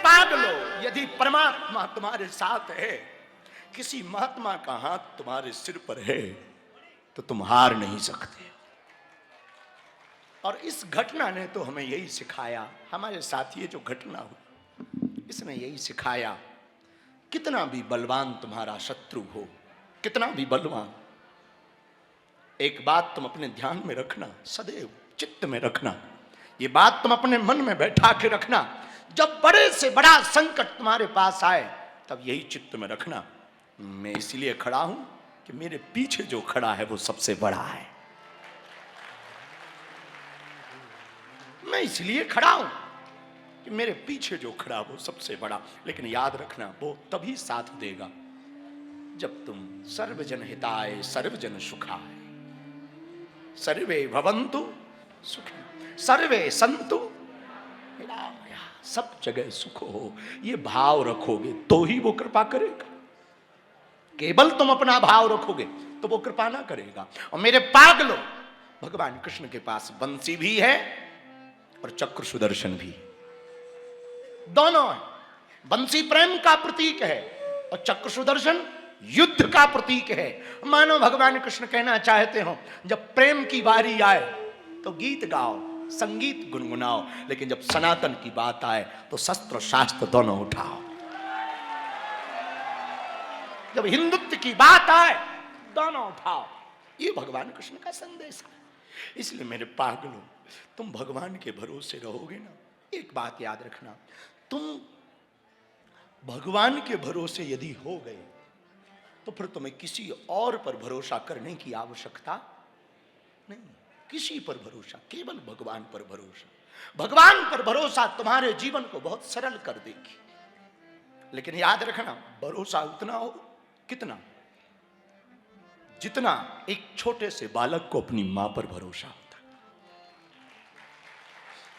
पागलो, यदि परमात्मा तुम्हारे साथ है, किसी महात्मा का हाथ तुम्हारे सिर पर है, तो तुम हार नहीं सकते। और इस घटना ने तो हमें यही सिखाया, हमारे साथ ये जो घटना हुई इसने यही सिखाया, कितना भी बलवान तुम्हारा शत्रु हो, कितना भी बलवान, एक बात तुम अपने ध्यान में रखना, सदैव चित्त में रखना, ये बात तुम अपने मन में बैठा के रखना, जब बड़े से बड़ा संकट तुम्हारे पास आए तब यही चित्त में रखना, मैं इसलिए खड़ा हूं कि मेरे पीछे जो खड़ा है वो सबसे बड़ा है। मैं इसलिए खड़ा हूं कि मेरे पीछे जो खड़ा वो सबसे बड़ा। लेकिन याद रखना, वो तभी साथ देगा जब तुम सर्वजन हिताय सर्वजन सुखाय, सर्वे भवन्तु सुखिनः सर्वे सन्तु निरामया, सब जगह सुख हो, ये भाव रखोगे तो ही वो कृपा करेगा। केवल तुम अपना भाव रखोगे तो वो कृपा ना करेगा। और मेरे पागलों, भगवान कृष्ण के पास बंसी भी है और चक्र सुदर्शन भी, दोनों है। बंसी प्रेम का प्रतीक है और चक्र सुदर्शन युद्ध का प्रतीक है। मानो भगवान कृष्ण कहना चाहते हो, जब प्रेम की बारी आए तो गीत गाओ, संगीत गुनगुनाओ, लेकिन जब सनातन की बात आए तो शस्त्र शास्त्र दोनों उठाओ। जब हिंदुत्व की बात आए दोनों उठाओ, ये भगवान कृष्ण का संदेश है। इसलिए मेरे पागलों, तुम भगवान के भरोसे रहोगे ना, एक बात याद रखना, तुम भगवान के भरोसे यदि हो गए तो फिर तुम्हें किसी और पर भरोसा करने की आवश्यकता नहीं। किसी पर भरोसा, केवल भगवान पर भरोसा। भगवान पर भरोसा तुम्हारे जीवन को बहुत सरल कर देगी। लेकिन याद रखना, भरोसा उतना हो, कितना, जितना एक छोटे से बालक को अपनी मां पर भरोसा होता है।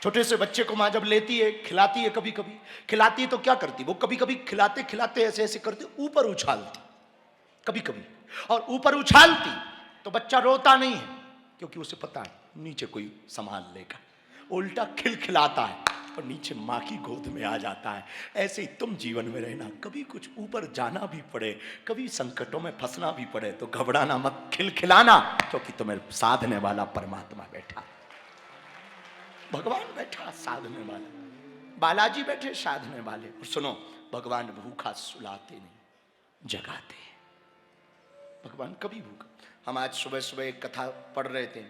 छोटे से बच्चे को मां जब लेती है, खिलाती है, कभी कभी खिलाती है तो क्या करती, वो कभी कभी खिलाते खिलाते ऐसे ऐसे करते ऊपर उछालती, कभी कभी, और ऊपर उछालती तो बच्चा रोता नहीं है, क्योंकि उसे पता है नीचे कोई संभाल लेगा। उल्टा खिलखिलाता है और नीचे मां की गोद में आ जाता है। ऐसे ही तुम जीवन में रहना, कभी कुछ ऊपर जाना भी पड़े, कभी संकटों में फंसना भी पड़े तो घबराना मत, खिलखिलाना, क्योंकि तुम्हें साधने वाला परमात्मा बैठा, भगवान बैठा साधने वाला, बालाजी बैठे साधने वाले। और सुनो, भगवान भूखा सुलाते नहीं, जगाते हैं। भगवान कभी भूखा, हम आज सुबह सुबह एक कथा पढ़ रहे थे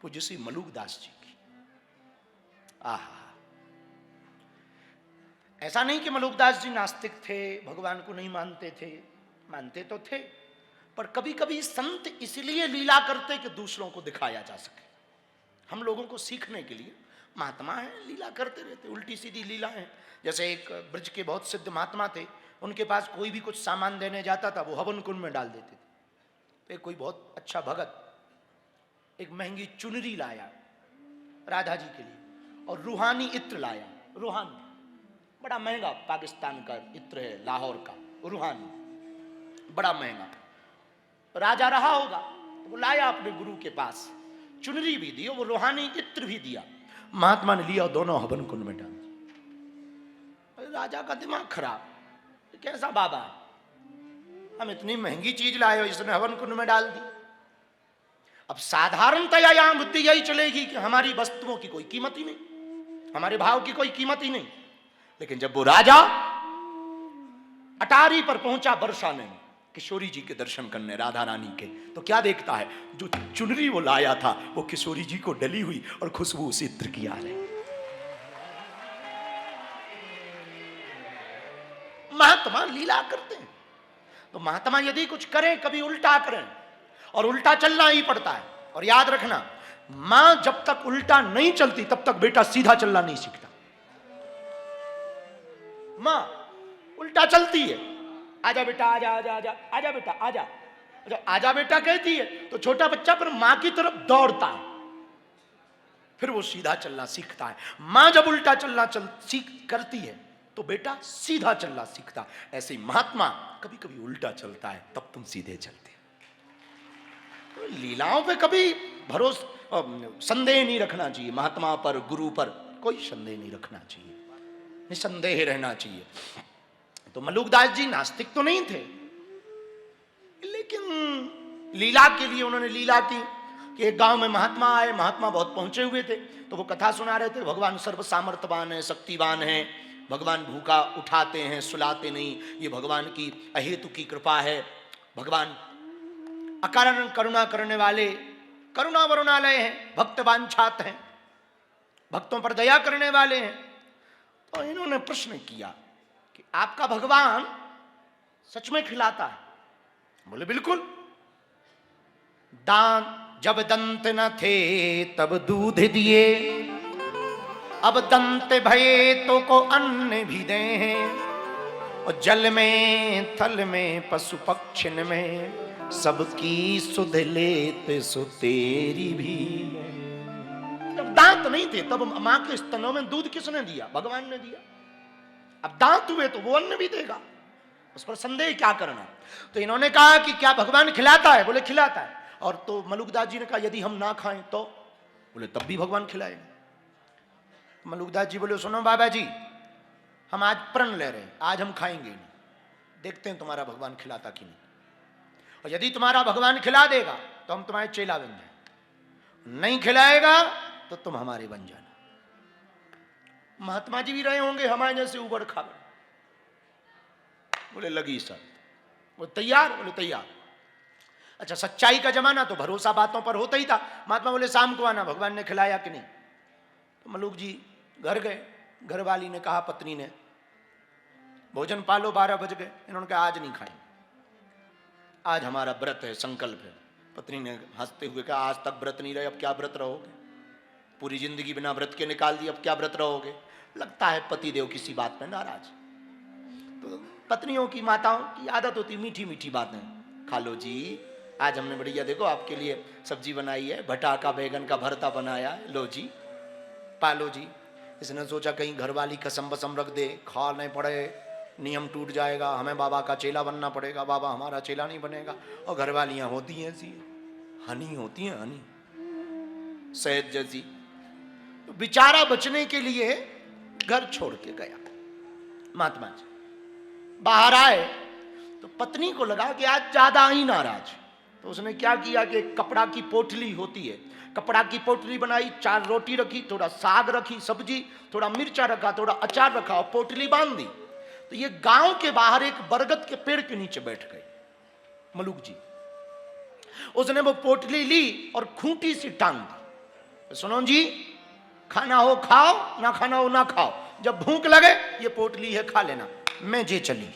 पूज्य श्री मलुकदास जी की। आहा, ऐसा नहीं कि मलुकदास जी नास्तिक थे, भगवान को नहीं मानते थे, मानते तो थे, पर कभी कभी संत इसलिए लीला करते कि दूसरों को दिखाया जा सके। हम लोगों को सीखने के लिए महात्मा है, लीला करते रहते, उल्टी सीधी लीला है। जैसे एक ब्रज के बहुत सिद्ध महात्मा थे, उनके पास कोई भी कुछ सामान देने जाता था, वो हवन कुंड में डाल देते थे। तो कोई बहुत अच्छा भगत एक महंगी चुनरी लाया राधा जी के लिए, और रूहानी इत्र लाया। रूहानी बड़ा महंगा, पाकिस्तान का इत्र है, लाहौर का रूहानी, बड़ा महंगा। राजा रहा होगा तो वो लाया अपने गुरु के पास, चुनरी भी दी, वो रूहानी इत्र भी दिया। महात्मा ने लिया, दोनों हवन कुंड में डाल दिया। राजा का दिमाग खराब, कैसा बाबा है, हम इतनी महंगी चीज लाए हो, इसने हवन कुंड में डाल दी। अब साधारणतया यहां बुद्धि यही चलेगी कि हमारी वस्तुओं की कोई कीमत ही नहीं, हमारे भाव की कोई कीमत ही नहीं। लेकिन जब वो राजा अटारी पर पहुंचा बरसाने में, किशोरी जी के दर्शन करने, राधा रानी के, तो क्या देखता है, जो चुनरी वो लाया था वो किशोरी जी को डली हुई और खुशबू उसी इत्र की आ रही। महात्मा लीला करते हैं, तो महात्मा यदि कुछ करें कभी उल्टा करें, और उल्टा चलना ही पड़ता है। और याद रखना, मां जब तक उल्टा नहीं चलती तब तक बेटा सीधा चलना नहीं सीखता। मां उल्टा चलती है, आजा बेटा, आजा आजा आजा, आजा बेटा आजा, जब आजा बेटा कहती है तो छोटा बच्चा पर मां की तरफ दौड़ता है, फिर वो सीधा चलना सीखता है। मां जब उल्टा चलना सीख करती है तो बेटा सीधा चलना सीखता। ऐसे ही महात्मा कभी कभी उल्टा चलता है, तब तुम सीधे चलते हो। तो लीलाओं पे कभी भरोसा संदेह नहीं रखना चाहिए, महात्मा पर, गुरु पर कोई संदेह नहीं रखना चाहिए। निसंदेह रहना चाहिए। तो मलुकदास जी नास्तिक तो नहीं थे, लेकिन लीला के लिए उन्होंने लीला की कि एक गांव में महात्मा आए, महात्मा बहुत पहुंचे हुए थे, तो वो कथा सुना रहे थे, भगवान सर्व सामर्थ्यवान है, शक्तिवान है, भगवान भूखा उठाते हैं, सुलाते नहीं, ये भगवान की अहेतु की कृपा है, भगवान अकारण करुणा करने वाले करुणा वरुणालय हैं, भक्त वांछात हैं, भक्तों पर दया करने वाले हैं। तो इन्होंने प्रश्न किया कि आपका भगवान सच में खिलाता है? बोले बिल्कुल। जब दंत न थे तब दूध दिए, अब दंत भये तो को अन्न भी दे हैं, और जल में थल में पशु पक्षिन में सबकी सुध लेते सो तेरी भी। जब दांत नहीं थे तब मां के स्तनों में दूध किसने दिया? भगवान ने दिया। अब दांत हुए तो वो अन्न भी देगा, उस पर संदेह क्या करना। तो इन्होंने कहा कि क्या भगवान खिलाता है? बोले खिलाता है। और तो मलुकदास जी ने कहा यदि हम ना खाएं तो? बोले तब भी भगवान खिलाएगा। मलुकदास जी बोले सुनो बाबा जी, हम आज प्रण ले रहे हैं, आज हम खाएंगे नहीं, देखते हैं तुम्हारा भगवान खिलाता कि नहीं, और यदि तुम्हारा भगवान खिला देगा तो हम तुम्हारे चेला बन जाए, नहीं खिलाएगा तो तुम हमारे बन जाना। महात्मा जी भी रहे होंगे हमारे जैसे उबड़ खाबड़। बोले लगी सर। वो तैयार? बोले तैयार। अच्छा, सच्चाई का जमाना तो भरोसा बातों पर होता ही था। महात्मा बोले शाम को आना, भगवान ने खिलाया कि नहीं? तो मलुक जी घर गए, घर वाली ने कहा पत्नी ने भोजन पालो, 12 बज गए। इन्होंने कहा आज नहीं खाएंगे, आज हमारा व्रत है, संकल्प है। पत्नी ने हंसते हुए कहा आज तक व्रत नहीं रहे, अब क्या व्रत रहोगे? पूरी जिंदगी बिना व्रत के निकाल दी, अब क्या व्रत रहोगे? लगता है पतिदेव किसी बात में नाराज। तो पत्नियों की, माताओं की आदत होती मीठी मीठी बातें। खा लो जी, आज हमने बढ़िया देखो आपके लिए सब्जी बनाई है, भटा का बैगन का भरता बनाया है, लो जी पालो जी। इसने सोचा कहीं घरवाली कसम बसम रख दे, खा नहीं पड़े, नियम टूट जाएगा, हमें बाबा का चेला बनना पड़ेगा, बाबा हमारा चेला नहीं बनेगा। और घरवालियां होती हैं ऐसी, हनी होती हैं, हनी शहद जैसी। तो बेचारा बचने के लिए घर छोड़ के गया। महात्मा जी बाहर आए तो पत्नी को लगा कि आज ज्यादा ही नाराज। तो उसने क्या किया कि कपड़ा की पोटली होती है, कपड़ा की पोटली बनाई, 4 रोटी रखी, थोड़ा साग रखी, सब्जी, थोड़ा मिर्चा रखा, थोड़ा अचार रखा और पोटली बांध दी। तो ये गांव के बाहर एक बरगद के पेड़ के नीचे बैठ गए मलुक जी। उसने वो पोटली ली और खूंटी से टांग दी। सुनो जी, खाना हो खाओ, ना खाना हो ना खाओ, जब भूख लगे ये पोटली है खा लेना, मैं जे चली।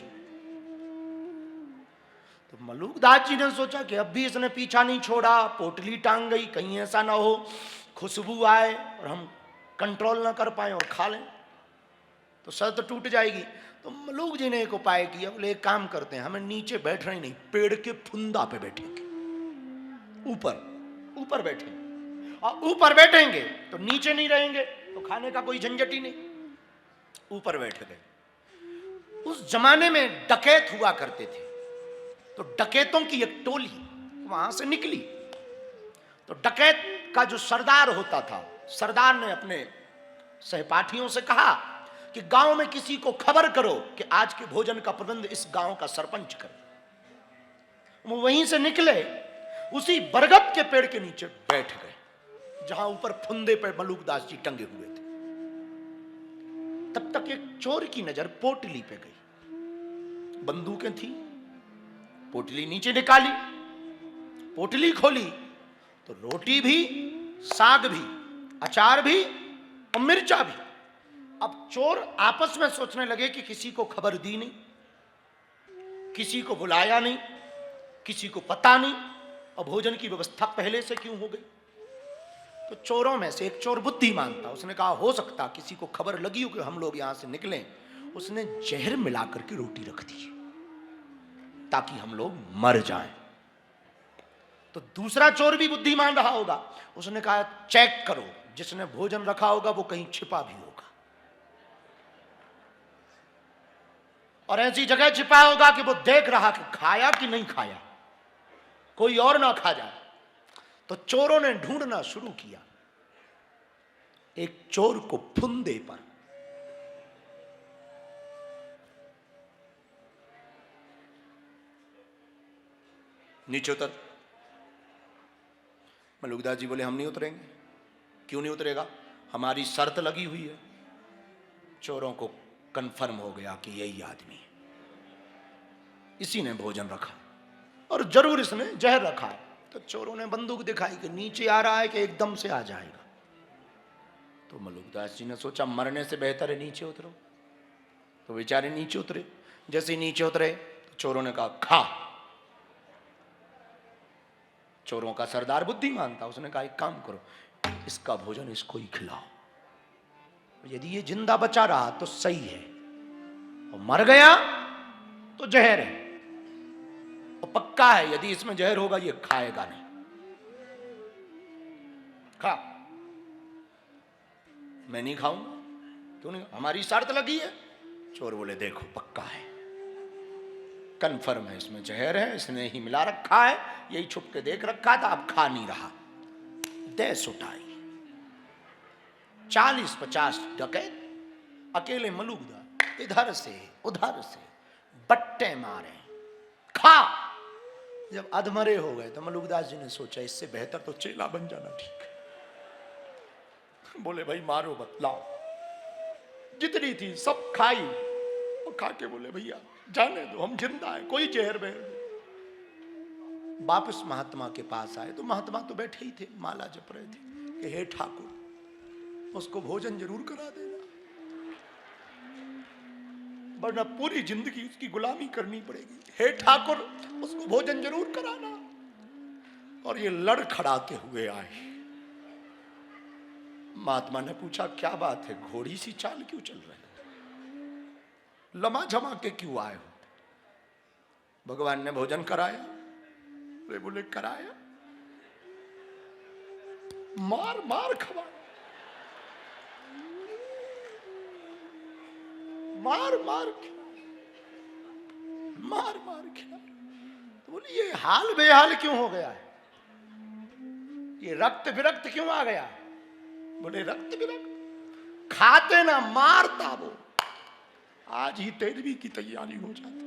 तो मलुकदास जी ने सोचा कि अब भी इसने पीछा नहीं छोड़ा, पोटली टांग गई, कहीं ऐसा ना हो खुशबू आए और हम कंट्रोल ना कर पाए और खा लें तो शर्त टूट जाएगी। तो मलुक जी ने एक उपाय किया, बोले एक काम करते हैं, हमें नीचे बैठना ही नहीं, पेड़ के फुंदा पे बैठेंगे, ऊपर ऊपर बैठेंगे, और ऊपर बैठेंगे तो नीचे नहीं रहेंगे, तो खाने का कोई झंझट ही नहीं। ऊपर बैठ गए। उस जमाने में डकैत हुआ करते थे, तो डकैतों की एक टोली वहां से निकली। तो डकैत का जो सरदार होता था, सरदार ने अपने सहपाठियों से कहा कि गांव में किसी को खबर करो कि आज के भोजन का प्रबंध इस गांव का सरपंच करे। वो वहीं से निकले, उसी बरगद के पेड़ के नीचे बैठ गए जहां ऊपर फुंदे पर मलुकदास जी टंगे हुए थे। तब तक एक चोर की नजर पोटली पे गई, बंदूकें थी, पोटली नीचे निकाली, पोटली खोली तो रोटी भी, साग भी, अचार भी और मिर्चा भी। अब चोर आपस में सोचने लगे कि किसी को खबर दी नहीं, किसी को बुलाया नहीं, किसी को पता नहीं, और भोजन की व्यवस्था पहले से क्यों हो गई। तो चोरों में से एक चोर बुद्धिमान था, उसने कहा हो सकता किसी को खबर लगी हो कि हम लोग यहां से निकलें, उसने जहर मिलाकर के रोटी रख दी ताकि हम लोग मर जाएं। तो दूसरा चोर भी बुद्धिमान रहा होगा, उसने कहा चेक करो, जिसने भोजन रखा होगा वो कहीं छिपा भी होगा, और ऐसी जगह छिपा होगा कि वो देख रहा कि खाया कि नहीं खाया, कोई और ना खा जाए। तो चोरों ने ढूंढना शुरू किया। एक चोर को फुंदे पर नीचे उतर। मलुकदास जी बोले हम नहीं उतरेंगे। क्यों नहीं उतरेगा? हमारी शर्त लगी हुई है। चोरों को कंफर्म हो गया कि यही आदमी है, इसी ने भोजन रखा और जरूर इसने जहर रखा है। तो चोरों ने बंदूक दिखाई कि नीचे आ रहा है कि एकदम से आ जाएगा। तो मलुकदास जी ने सोचा मरने से बेहतर है नीचे उतरो। तो बेचारे नीचे उतरे। जैसे ही नीचे उतरे तो चोरों ने कहा खा। चोरों का सरदार बुद्धिमान था, उसने कहा एक काम करो, इसका भोजन इसको ही खिलाओ। यदि ये जिंदा बचा रहा तो सही है, और मर गया तो जहर है। और पक्का है यदि इसमें जहर होगा ये खाएगा नहीं। खा। मैं नहीं खाऊंगा। क्यों नहीं? हमारी शर्त लगी है। चोर बोले देखो पक्का है, कन्फर्म है, इसमें जहर है, इसने ही मिला रखा है, यही छुप के देख रखा था, अब खा नहीं रहा। देश उठाई। 40-50 डकैत अकेले मलुकदास इधर से उधर से बट्टे मारे। खा। जब अधमरे हो गए तो मलुकदास जी ने सोचा इससे बेहतर तो चेला बन जाना ठीक है। बोले भाई मारो मत, लाओ। जितनी थी सब खाई और खा के बोले भैया जाने दो, हम जिंदा है, कोई जहर बहर नहीं। वापस महात्मा के पास आए तो महात्मा तो बैठे ही थे, माला जप रहे थे कि हे ठाकुर उसको भोजन जरूर करा देना, वरना पूरी जिंदगी उसकी गुलामी करनी पड़ेगी। हे ठाकुर उसको भोजन जरूर कराना। और ये लड़खड़ाते हुए आए। महात्मा ने पूछा क्या बात है, घोड़ी सी चाल क्यों चल रहे हो, लमा झमा के क्यों आए हो? भगवान ने भोजन कराया? वे बोले कराया। मार मार खवा, मार मार खिला, मार मार खिला। तो बोले ये हाल बेहाल क्यों हो गया है, ये रक्त विरक्त क्यों आ गया? बोले रक्त विरक्त खाते ना मारता वो, आज ही 13वीं की तैयारी हो जाती।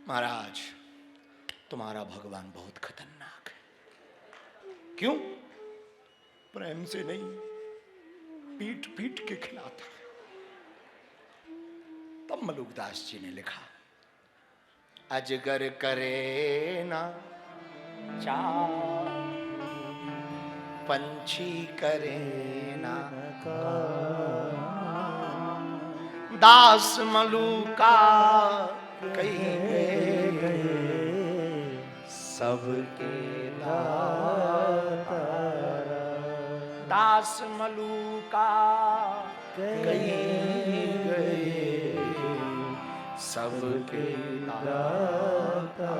महाराज तुम्हारा भगवान बहुत खतरनाक है। क्यों? प्रेम से नहीं, पीट पीट के खिलाता है। तब मलुकदास जी ने लिखा अजगर करे ना चार, पंछी करे ना दास मलुका कई गए सबके दाता। दास मलुका कई गए सबके दाता।